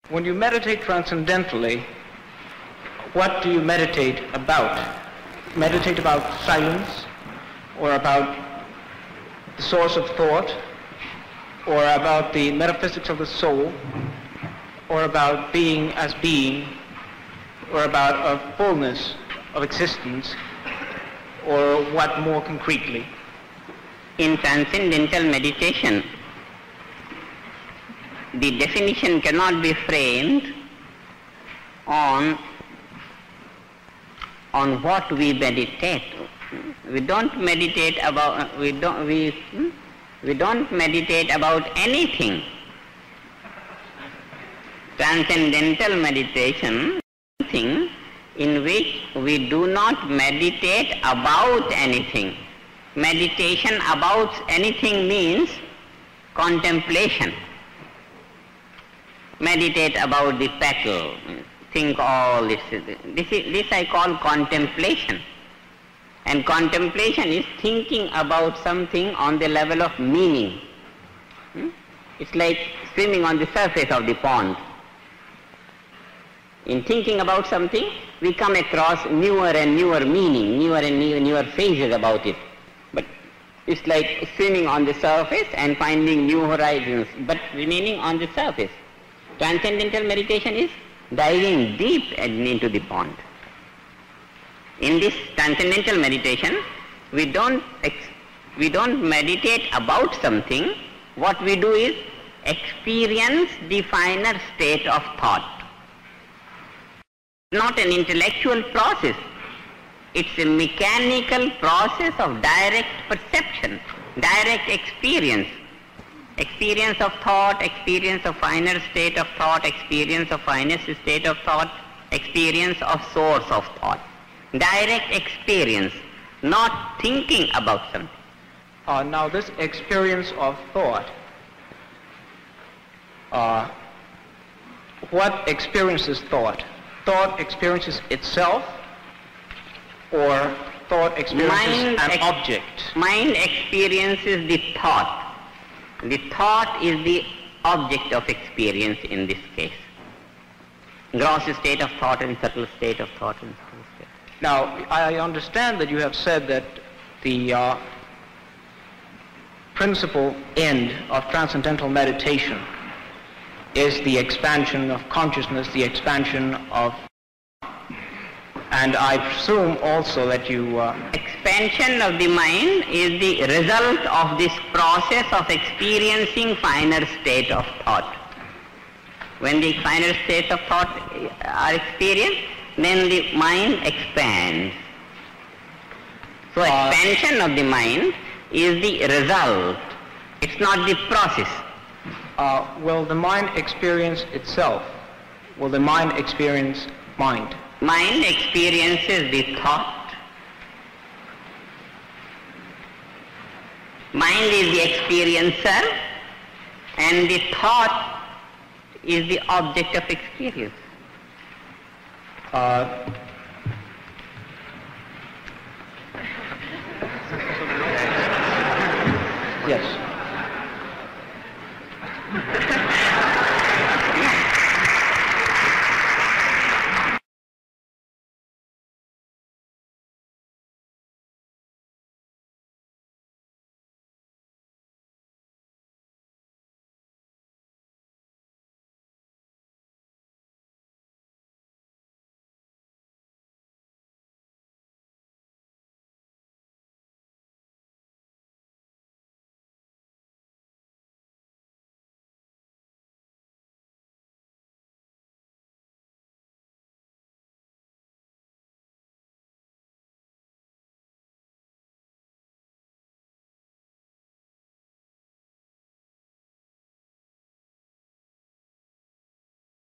When you meditate transcendentally, what do you meditate about? Meditate about silence, or about the source of thought, or about the metaphysics of the soul, or about being as being, or about a fullness of existence, or what more concretely? In transcendental meditation, the definition cannot be framed on what we meditate. We don't meditate about we don't meditate about anything. Transcendental meditation, thing in which we do not meditate about anything. Meditation about anything means contemplation. Meditate about the petal, think all this. This I call contemplation. And contemplation is thinking about something on the level of meaning. It's like swimming on the surface of the pond. In thinking about something, we come across newer and newer meaning, newer and newer phases about it. But it's like swimming on the surface and finding new horizons, but remaining on the surface. Transcendental meditation is diving deep into the pond. In this transcendental meditation, we don't meditate about something. What we do is experience the finer state of thought. Not an intellectual process. It's a mechanical process of direct perception, direct experience. Experience of thought, experience of finer state of thought, experience of finest state of thought, experience of source of thought. Direct experience, not thinking about something. Now this experience of thought, what experiences thought? Thought experiences itself, or thought experiences an object? Mind experiences the thought. The thought is the object of experience in this case. Gross state of thought and subtle state of thought and subtle state. Now, I understand that you have said that the principal end of transcendental meditation is the expansion of consciousness, the expansion of... And I presume also that you... Expansion of the mind is the result of this process of experiencing finer state of thought. When the finer states of thought are experienced, then the mind expands. So expansion of the mind is the result. It's not the process. Will the mind experience itself? Will the mind experience mind? Mind experiences the thought. Mind is the experiencer, and the thought is the object of experience.